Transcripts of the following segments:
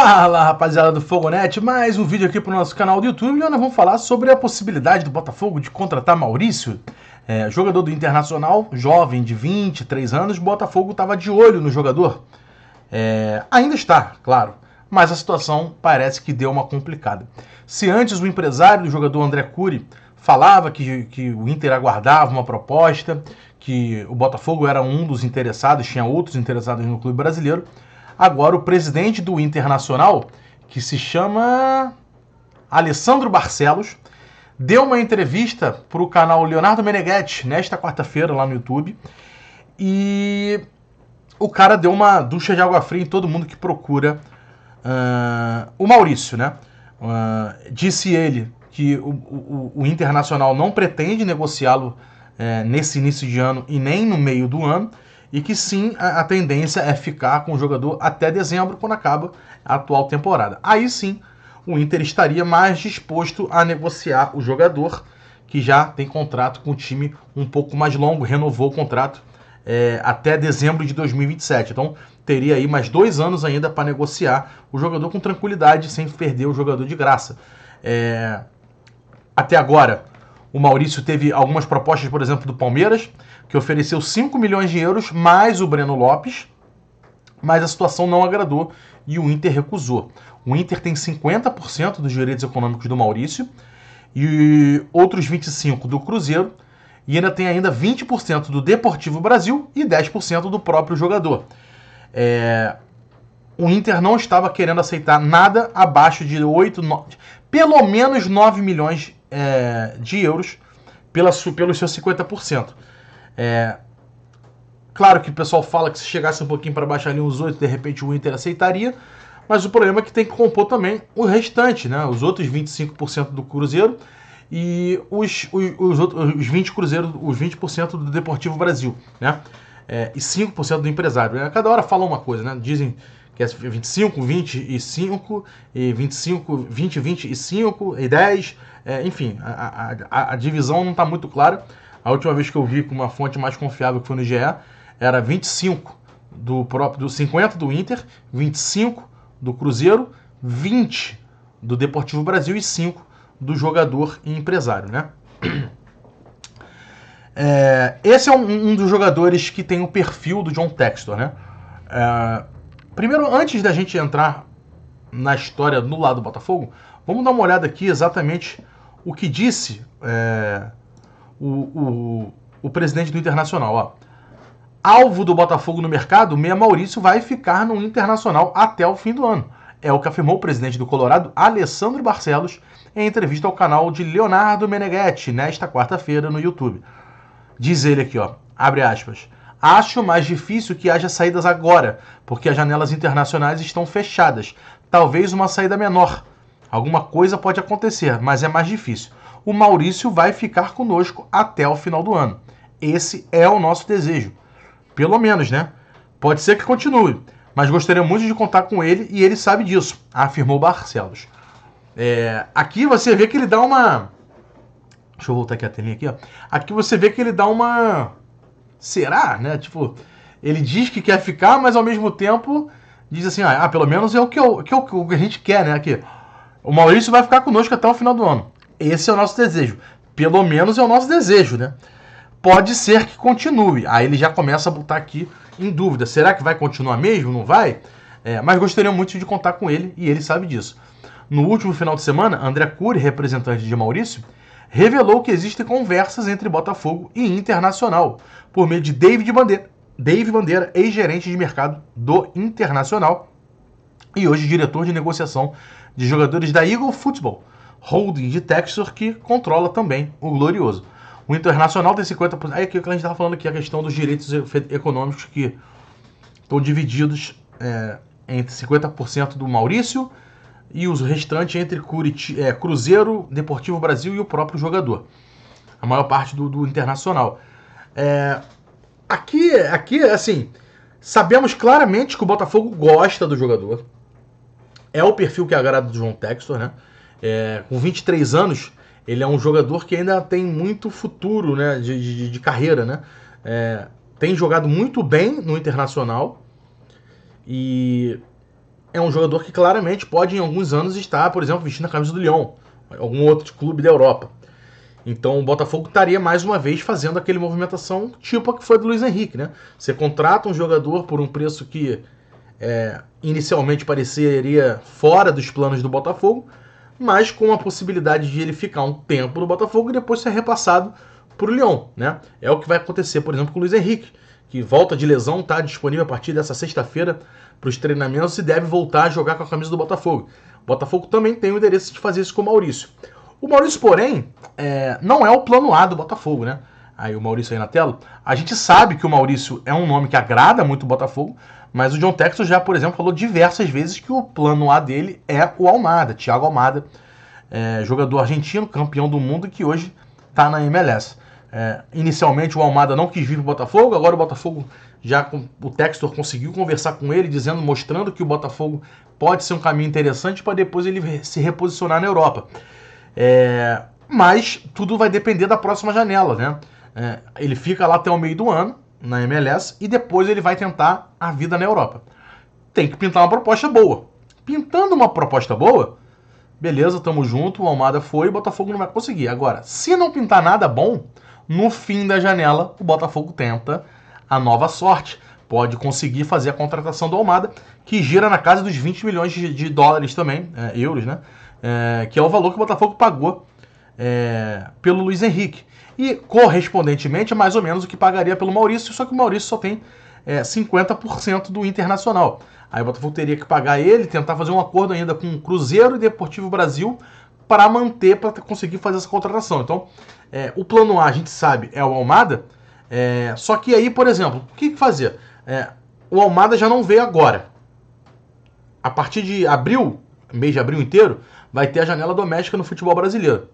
Fala, rapaziada do Fogonete, mais um vídeo aqui pro nosso canal do YouTube e nós vamos falar sobre a possibilidade do Botafogo de contratar Maurício, jogador do Internacional, jovem de 23 anos. O Botafogo estava de olho no jogador, ainda está, claro, mas a situação parece que deu uma complicada. Se antes o empresário do jogador André Cury falava que o Inter aguardava uma proposta, que o Botafogo era um dos interessados, tinha outros interessados no clube brasileiro, agora o presidente do Internacional, que se chama Alessandro Barcelos, deu uma entrevista para o canal Leonardo Meneghetti nesta quarta-feira lá no YouTube, e o cara deu uma ducha de água fria em todo mundo que procura o Maurício, né? Disse ele que o Internacional não pretende negociá-lo nesse início de ano e nem no meio do ano, e que sim, a tendência é ficar com o jogador até dezembro, quando acaba a atual temporada. Aí sim, o Inter estaria mais disposto a negociar o jogador, que já tem contrato com o time um pouco mais longo, renovou o contrato até dezembro de 2027. Então, teria aí mais 2 anos ainda para negociar o jogador com tranquilidade, sem perder o jogador de graça. Até agora, o Maurício teve algumas propostas, por exemplo, do Palmeiras, que ofereceu 5 milhões de euros mais o Breno Lopes, mas a situação não agradou e o Inter recusou. O Inter tem 50% dos direitos econômicos do Maurício e outros 25% do Cruzeiro, e ainda tem 20% do Deportivo Brasil e 10% do próprio jogador. O Inter não estava querendo aceitar nada abaixo de 8, 9, pelo menos 9 milhões de euros pelos seus 50%. Claro que o pessoal fala que se chegasse um pouquinho para baixo ali uns 8, de repente o Inter aceitaria, mas o problema é que tem que compor também o restante, né? Os outros 25% do Cruzeiro e os 20% Cruzeiro, os 20% do Deportivo Brasil, né? E 5% do empresário. Cada hora fala uma coisa, né? Dizem que é 25, 25 e 25, 20, 25 e 10, enfim, a divisão não está muito clara. A última vez que eu vi com uma fonte mais confiável, que foi no GE, era 25 do 50 do Inter, 25 do Cruzeiro, 20 do Deportivo Brasil e 5 do jogador e empresário, né? Esse é um dos jogadores que tem o perfil do John Textor, né? Primeiro, antes da gente entrar na história no lado do Botafogo, vamos dar uma olhada aqui exatamente o que disse o presidente do Internacional. Ó. Alvo do Botafogo no mercado, o meia Maurício vai ficar no Internacional até o fim do ano. É o que afirmou o presidente do Colorado, Alessandro Barcelos, em entrevista ao canal de Leonardo Meneghetti, nesta quarta-feira no YouTube. Diz ele aqui, ó, abre aspas, acho mais difícil que haja saídas agora, porque as janelas internacionais estão fechadas. Talvez uma saída menor. Alguma coisa pode acontecer, mas é mais difícil. O Maurício vai ficar conosco até o final do ano. Esse é o nosso desejo. Pelo menos, né? Pode ser que continue, mas gostaria muito de contar com ele e ele sabe disso, afirmou Barcelos. Aqui você vê que ele dá uma... Deixa eu voltar aqui a telinha aqui, ó. Aqui você vê que ele dá uma... Será, né? Tipo, ele diz que quer ficar, mas ao mesmo tempo diz assim, pelo menos é o que a gente quer, né? Aqui, o Maurício vai ficar conosco até o final do ano. Esse é o nosso desejo. Pelo menos é o nosso desejo, né? Pode ser que continue. Aí ele já começa a botar aqui em dúvida. Será que vai continuar mesmo? Não vai? Mas gostaria muito de contar com ele e ele sabe disso. No último final de semana, André Cury, representante de Maurício, revelou que existem conversas entre Botafogo e Internacional por meio de David Bandeira, ex-gerente de mercado do Internacional e hoje diretor de negociação de jogadores da Eagle Football, holding de Textor, que controla também o Glorioso. O Internacional tem 50%. Aí aqui que a gente estava falando aqui, a questão dos direitos econômicos que estão divididos entre 50% do Maurício e os restantes entre Cruzeiro, Deportivo Brasil e o próprio jogador. A maior parte do Internacional. Aqui, assim, sabemos claramente que o Botafogo gosta do jogador. É o perfil que agrada do John Textor, né? Com 23 anos, ele é um jogador que ainda tem muito futuro, né, de carreira, né? Tem jogado muito bem no Internacional e é um jogador que claramente pode em alguns anos estar, por exemplo, vestindo a camisa do Lyon, algum outro clube da Europa. Então o Botafogo estaria mais uma vez fazendo aquele movimentação tipo a que foi do Luiz Henrique, né? Você contrata um jogador por um preço que inicialmente pareceria fora dos planos do Botafogo, mas com a possibilidade de ele ficar um tempo no Botafogo e depois ser repassado para o Lyon, né? É o que vai acontecer, por exemplo, com o Luiz Henrique, que volta de lesão, está disponível a partir dessa sexta-feira para os treinamentos e deve voltar a jogar com a camisa do Botafogo. O Botafogo também tem o interesse de fazer isso com o Maurício. O Maurício, porém, não é o plano A do Botafogo, né? Aí o Maurício aí na tela. A gente sabe que o Maurício é um nome que agrada muito o Botafogo, mas o John Textor já, por exemplo, falou diversas vezes que o plano A dele é o Almada, Thiago Almada, jogador argentino, campeão do mundo, que hoje está na MLS. Inicialmente o Almada não quis vir para o Botafogo, agora o Botafogo, o Textor conseguiu conversar com ele, mostrando que o Botafogo pode ser um caminho interessante para depois ele se reposicionar na Europa. Mas tudo vai depender da próxima janela, né? Ele fica lá até o meio do ano, na MLS, e depois ele vai tentar a vida na Europa. Tem que pintar uma proposta boa. Pintando uma proposta boa, beleza, tamo junto, o Almada foi, o Botafogo não vai conseguir. Agora, se não pintar nada bom, no fim da janela, o Botafogo tenta a nova sorte. Pode conseguir fazer a contratação do Almada, que gira na casa dos 20 milhões de dólares também, euros, né? Que é o valor que o Botafogo pagou pelo Luiz Henrique. E, correspondentemente, é mais ou menos o que pagaria pelo Maurício, só que o Maurício só tem 50% do Internacional. Aí o Botafogo teria que pagar ele, tentar fazer um acordo ainda com o Cruzeiro e Deportivo Brasil para manter, para conseguir fazer essa contratação. Então, o plano A, a gente sabe, é o Almada, só que aí, por exemplo, o que fazer? O Almada já não veio agora. A partir de abril, mês de abril inteiro, vai ter a janela doméstica no futebol brasileiro.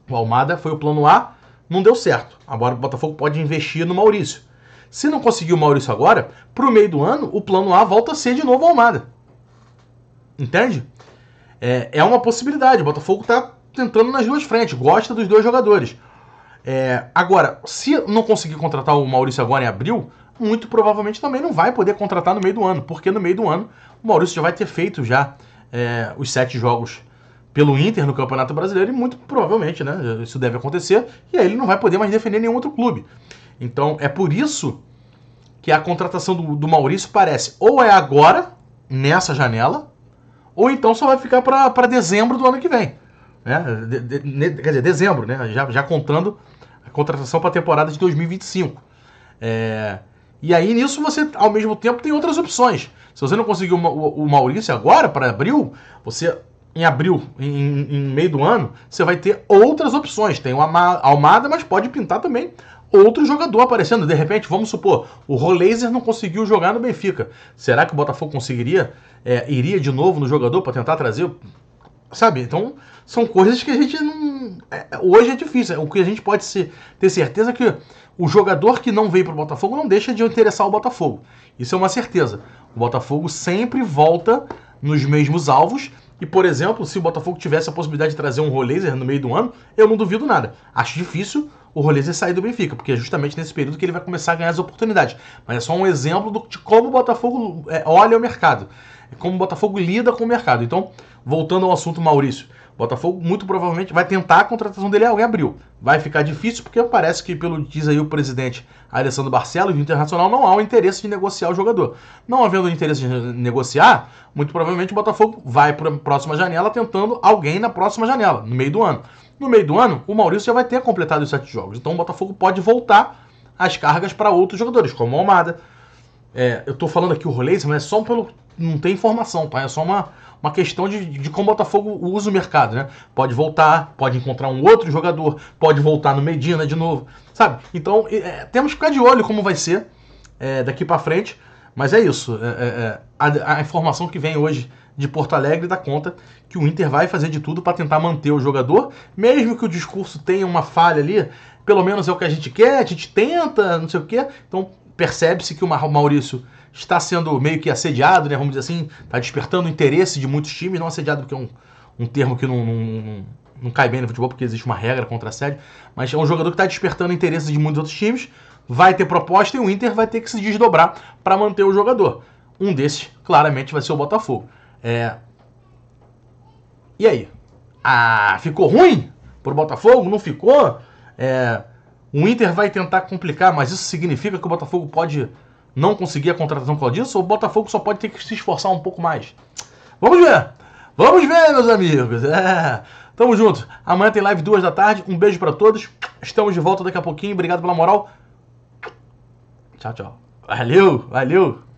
O Almada foi o plano A, não deu certo. Agora o Botafogo pode investir no Maurício. Se não conseguir o Maurício agora, pro meio do ano, o plano A volta a ser de novo o Almada. Entende? É uma possibilidade. O Botafogo está tentando nas duas frentes, gosta dos dois jogadores. Agora, se não conseguir contratar o Maurício agora em abril, muito provavelmente também não vai poder contratar no meio do ano, porque no meio do ano o Maurício já vai ter feito os 7 jogos pelo Inter no Campeonato Brasileiro e muito provavelmente, né, isso deve acontecer, e aí ele não vai poder mais defender nenhum outro clube. Então é por isso que a contratação do Maurício parece ou é agora, nessa janela, ou então só vai ficar para dezembro do ano que vem. Né? Quer dizer, dezembro, né? Já contando a contratação para a temporada de 2025. E aí nisso você, ao mesmo tempo, tem outras opções. Se você não conseguir o Maurício agora, para abril, você... Em abril, em meio do ano, você vai ter outras opções. Tem o Almada, mas pode pintar também outro jogador aparecendo. De repente, vamos supor, o Roleiser não conseguiu jogar no Benfica. Será que o Botafogo conseguiria? Iria de novo no jogador para tentar trazer? Sabe? Então, são coisas que a gente não... hoje é difícil. O que a gente pode ter certeza é que o jogador que não veio para o Botafogo não deixa de interessar o Botafogo. Isso é uma certeza. O Botafogo sempre volta nos mesmos alvos. E, por exemplo, se o Botafogo tivesse a possibilidade de trazer um Roleiser no meio do ano, eu não duvido nada. Acho difícil o Roleiser sair do Benfica, porque é justamente nesse período que ele vai começar a ganhar as oportunidades. Mas é só um exemplo de como o Botafogo olha o mercado, como o Botafogo lida com o mercado. Então, voltando ao assunto Maurício, o Botafogo muito provavelmente vai tentar a contratação dele em abril. Vai ficar difícil porque parece que, pelo diz aí o presidente Alessandro Barcelos, do Internacional, não há o interesse de negociar o jogador. Não havendo o interesse de negociar, muito provavelmente o Botafogo vai para a próxima janela tentando alguém na próxima janela, no meio do ano. No meio do ano, o Maurício já vai ter completado os 7 jogos. Então o Botafogo pode voltar as cargas para outros jogadores, como o Almada. Eu estou falando aqui o Roleiser, mas é só pelo... Não tem informação, tá? É só uma questão de como o Botafogo usa o mercado, né? Pode voltar, pode encontrar um outro jogador, pode voltar no Medina de novo, sabe? Então, temos que ficar de olho como vai ser daqui para frente, mas é isso. A informação que vem hoje de Porto Alegre dá conta que o Inter vai fazer de tudo para tentar manter o jogador, mesmo que o discurso tenha uma falha ali, pelo menos é o que a gente quer, a gente tenta, não sei o quê. Então, percebe-se que o Maurício está sendo meio que assediado, né? Vamos dizer assim, está despertando o interesse de muitos times, não assediado porque é um termo que não cai bem no futebol, porque existe uma regra contra assédio, mas é um jogador que está despertando o interesse de muitos outros times, vai ter proposta e o Inter vai ter que se desdobrar para manter o jogador. Um desses, claramente, vai ser o Botafogo. E aí? Ficou ruim pro Botafogo? Não ficou? O Inter vai tentar complicar, mas isso significa que o Botafogo pode não conseguir a contratação por causa disso? Ou o Botafogo só pode ter que se esforçar um pouco mais? Vamos ver! Vamos ver, meus amigos! Tamo junto. Amanhã tem live 2 da tarde. Um beijo pra todos. Estamos de volta daqui a pouquinho. Obrigado pela moral. Tchau, tchau. Valeu, valeu.